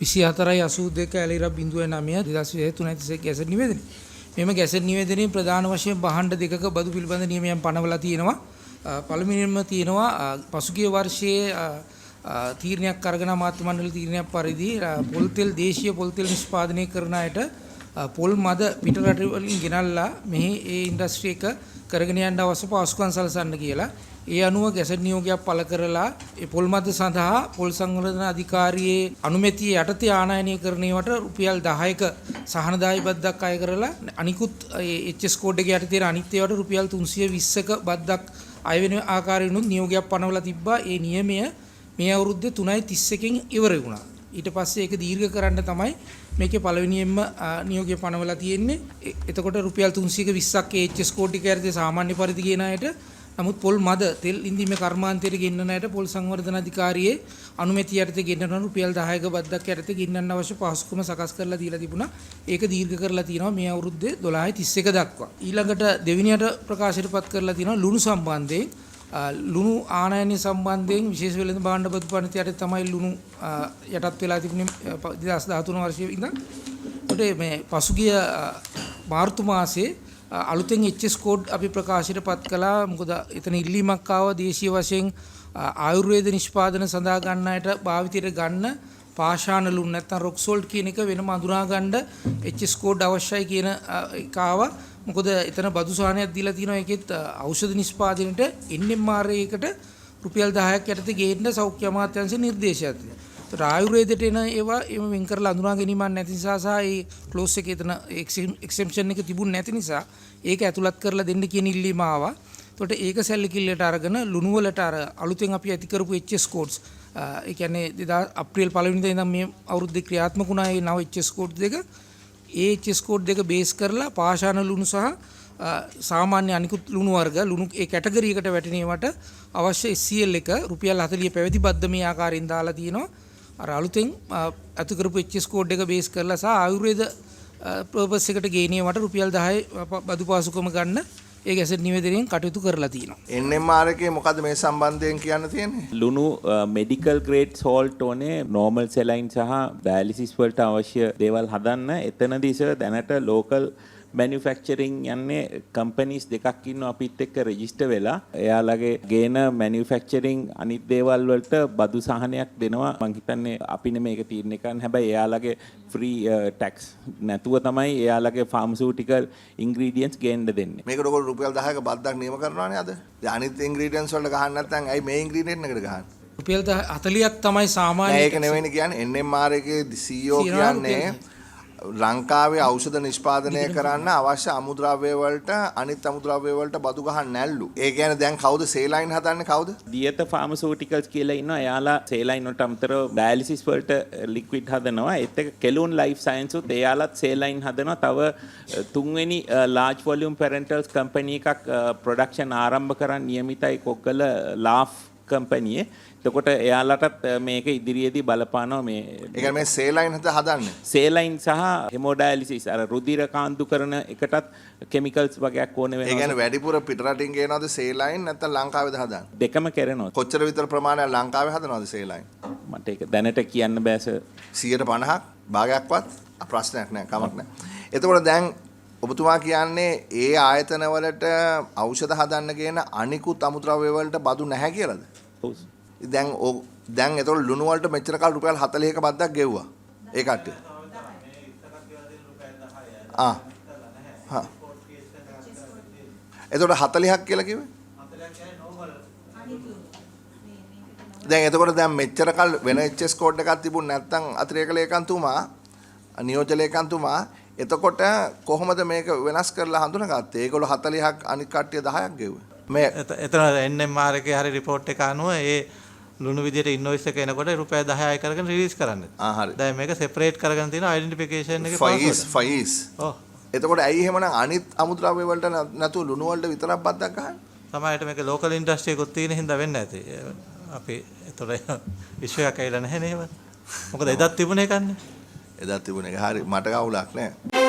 24/82/09 2023 gazette නිවේදනය. මෙම gazette නිවේදනයේ ප්‍රධාන වශයෙන් භාණ්ඩ දෙකක බදු පිළිබඳ නියමයන් පනවලා තියෙනවා. පළමුවෙන්ම තියෙනවා පසුගිය වර්ෂයේ තීරණයක් අරගෙන අමාත්‍ය මණ්ඩල තීරණයක් පරිදි පොල් තෙල් දේශීය පොල් තෙල් නිෂ්පාදනය කරන අයට පොල් මද පිට රට වලින් ගෙනල්ලා මෙහි ඒ ඉන්ඩස්ට්‍රි එක කරගෙන යන්න අවශ්‍ය පහසුකම් සලසන්න කියලා. ඒ අනුව ගැසට් නියෝගයක් පළ කරලා ඒ පොල් මද සඳහා පොල් සංවර්ධන අධිකාරියේ අනුමැතිය යටතේ ආනයනය කරනවට රුපියල් 10ක සහනදායි බද්දක් අය කරලා අනිකුත් HS කෝඩ් එක යටතේ අනිත් ඒවාට රුපියල් 320ක බද්දක් අය වෙන ආකාරයෙන්ුත් නියෝගයක් පනවලා තිබ්බා. ඒ නියමය මේ අවුරුද්දේ 3:31කින් ඉවර වුණා. ඊට පස්සේ ඒක දීර්ඝ කරන්න තමයි මේකේ පළවෙනියෙන්ම නියෝගය පනවලා තියෙන්නේ. එතකොට රුපියල් 320ක් HS කෝඩ් එක යටතේ සාමාන්‍ය පරිදි ගෙන අයට, නමුත් පොල් මද තෙල් ඉන්දීමේ කර්මාන්තයට ගෙන්නන අයට පොල් සංවර්ධන අධිකාරියේ අනුමැතිය යටතේ ගෙන්නන රුපියල් 10ක බද්දක් යටතේ ගෙන්නන්න අවශ්‍ය පහසුකම සකස් කරලා දීලා තිබුණා. ඒක දීර්ඝ කරලා තියෙනවා මේ අවුරුද්දේ 12/31 දක්වා. ඊළඟට දෙවෙනියට ප්‍රකාශයටපත් කරලා තියෙනවා ලුණු සම්බන්ධයෙන්. ලුණු ආනයනය සම්බන්ධයෙන් විශේෂ වෙළඳ භාණ්ඩ බදු පනතයට තමයි ලුණු යටත් වෙලා තිබුණේ 2013 වර්ෂයේ ඉඳන්. ඒකට මේ පසුගිය මාර්තු මාසයේ අලුතෙන් HS කෝඩ් අපි ප්‍රකාශයට පත් කළා. මොකද එතන ඉල්ලීමක් ආවා දේශීය වශයෙන් ආයුර්වේද නිෂ්පාදන සඳහා ගන්න අයට භාවිතයට ගන්න පාෂාණ ලුණු නැත්නම් රොක් සෝල්ට් කියන එක වෙනම අඳුනා ගන්න HS කෝඩ් අවශ්‍යයි කියන එක ආවා. මොකද එතන බදු සහනයක් දීලා තියෙනවා. ඒකෙත් ඖෂධ නිෂ්පාදනයට NMR එකකට රුපියල් 10ක් යටතේ ගේන්න සෞඛ්‍ය අමාත්‍යාංශයේ නිර්දේශයක් තියෙනවා. ඒතර ආයුර්වේදයට එන ඒවා එම වෙන් කරලා අඳුනා ගැනීමක් නැති නිසා සහ ඒ ක්ලෝස් එකේ එතන එක්සෙම්පෂන් එක තිබුණ නැති නිසා ඒක ඇතුළත් කරලා දෙන්න කියන ඉල්ලීම ආවා. ඒකට ඒක සැලකිල්ලට අරගෙන ලුණු වලට අර අලුතෙන් අපි ඇති කරපු HS කෝඩ්ස් ඒ කියන්නේ අප්‍රේල් 1 වෙනිදා ඉඳන් මේ අවුරුද්දේ ක්‍රියාත්මක වුණා ඒ නව HS කෝඩ් දෙක. ඒ HS කෝඩ් දෙක බේස් කරලා පාෂාණ ලුණු සහ සාමාන්‍ය අනිකුත් ලුණු වර්ග ලුණු ඒ කැටගරි එකට වැටෙනවට අවශ්‍ය SCL එක රුපියල් 40 පැවති බද්ද මේ ආකාරයෙන් දාලා තියෙනවා. අර අලුතෙන් අතු කරපු HS කෝඩ් එක බේස් කරලා සහ ආයුර්වේද පර්පස් එකට ගේනීමට රුපියල් 10 බදු පාසුකම ගන්න ඒ ගැසට් නිවේදනයෙන් කටයුතු කරලා තියෙනවා. NMR එකේ මොකද්ද මේ සම්බන්ධයෙන් කියන්න තියෙන්නේ? ලුණු මෙඩිකල් ග්‍රේඩ් සෝල්ට් ඕනේ නෝමල් සෙලයින් සහ ඩයලිසිස් වලට අවශ්‍ය දේවල් හදන්න. එතනදී සර් දැනට ලෝකල් මැනුෆැක්චරින් යන්නේ කම්පනීස් දෙකක් ඉන්නවා අපිත් එක්ක රෙජිස්ටර් වෙලා. එයාලගේ ගේන මැනුෆැක්චරින් අනිත් දේවල් වලට බදු සහනයක් දෙනවා. මං හිතන්නේ අපි නෙමෙයි ඒක තීරණය කරන්න. හැබැයි එයාලගේ ෆ්‍රී ටැක්ස් නැතුව තමයි එයාලගේ ෆාමසිටිකල් ඉන්ග්‍රීඩියන්ට්ස් ගේන්න දෙන්නේ. මේකට ඔයගොල්ලෝ රුපියල් 10ක බද්දක් නියම කරනවානේ අද. දැන් අනිත් ඉන්ග්‍රීඩියන්ට්ස් වලට ගහන්න නැත්නම් ඇයි මේ ඉන්ග්‍රීඩියන්ට් එකට ගහන්නේ? රුපියල් 40ක් තමයි සාමාන්‍ය. ඒක නෙවෙයිනේ කියන්නේ NMR එකේ CEO කියන්නේ ලංකාවේ ඖෂධ නිෂ්පාදනය කරන්න අවශ්‍ය අමුද්‍රව්‍ය වලට අනිත් අමුද්‍රව්‍ය වලට බදු ගහන්න නැල්ලු. ඒ කියන්නේ දැන් කවුද සේලයින් හදන්නේ කවුද? දියත ෆාමසිටිකල්ස් කියලා ඉන්නවා. එයාලා සේලයින් වලට අමතරව ඩයලිසිස් වලට ලික්විඩ් හදනවා. ඒත් එක කෙලුන් ලයිෆ් සයන්ස් උත් එයාලත් සේලයින් හදනවා. තව තුන්වෙනි ලාර්ජ් වොලියුම් පැරන්ටල්ස් කම්පැනි එකක් ප්‍රොඩක්ෂන් ආරම්භ කරන්න නියමිතයි කොක්කල ලාෆ් කම්පැනියේ. එතකොට එයාලටත් මේක ඉදිරියේදී බලපානවා මේ. ඒ කියන්නේ මේ සේලයින් හදන්නේ. සේලයින් සහ හෙමෝඩයලිසිස් අර රුධිර කාන්දු කරන එකටත් කෙමිකල්ස් වගේක් ඕනේ වෙනවා. ඒ කියන්නේ වැඩිපුර පිටරටින් ගේනවද සේලයින් නැත්නම් ලංකාවේද හදන්නේ? දෙකම කරනවා. කොච්චර විතර ප්‍රමාණයක් ලංකාවේ හදනවද සේලයින්? මට ඒක දැනට කියන්න බෑ සර්. 150ක් භාගයක්වත් ප්‍රශ්නයක් නෑ කමක් නෑ. එතකොට දැන් ඔබතුමා කියන්නේ ඒ ආයතන වලට ඖෂධ හදන්න කියන අනිකුත් අමුද්‍රව්‍ය වලට බදු නැහැ කියලාද? ඔව්. දැන් එතකොට ලුණු වලට මෙච්චර කාල රුපියල් 40ක බද්දක් ගෙව්වා. ඒ කට්ටිය. හා. එතකොට 40ක් කියලා කිව්වේ? 40ක් කියන්නේ නෝමල්. දැන් එතකොට දැන් මෙච්චර කාල වෙන HS කෝඩ් එකක් තිබුණ නැත්නම් අතිරේක ලේකම්තුමා නියෝජ්‍ය ලේකම්තුමා එතකොට කොහොමද මේක වෙනස් කරලා හඳුනාගත්තේ? ඒගොල්ලෝ 40ක් අනිත් කට්ටිය 10ක් ගෙව්වේ. මේ එතන NMR එකේ හරි report එක අනුව ඒ ලුණු විදියට ඉන්වොයිස් එක එනකොට රුපියල් 10 අය කරගෙන රිලීස් කරන්න. හරි. දැන් මේක සෙපරේට් කරගෙන තියෙන ඩෙන්ටිෆිකේෂන් එකේ ෆයිස්. ඔව්. එතකොට ඇයි එහෙමනම් අනිත් අමුද්‍රව්‍ය වලට නැතුව ලුණු වලට විතරක් බද්දක් ගහන්නේ? සමහරවිට මේක ලෝකල් ඉන්ඩස්ට්‍රි එකකුත් තියෙන හින්දා වෙන්න ඇති. අපි ඒතොර විශ්වයක් ඇවිල්ලා නැහැ නේද? මොකද එදත් තිබුණේ කන්නේ. එදත් තිබුණේ. හරි මට කවුලක් නැහැ.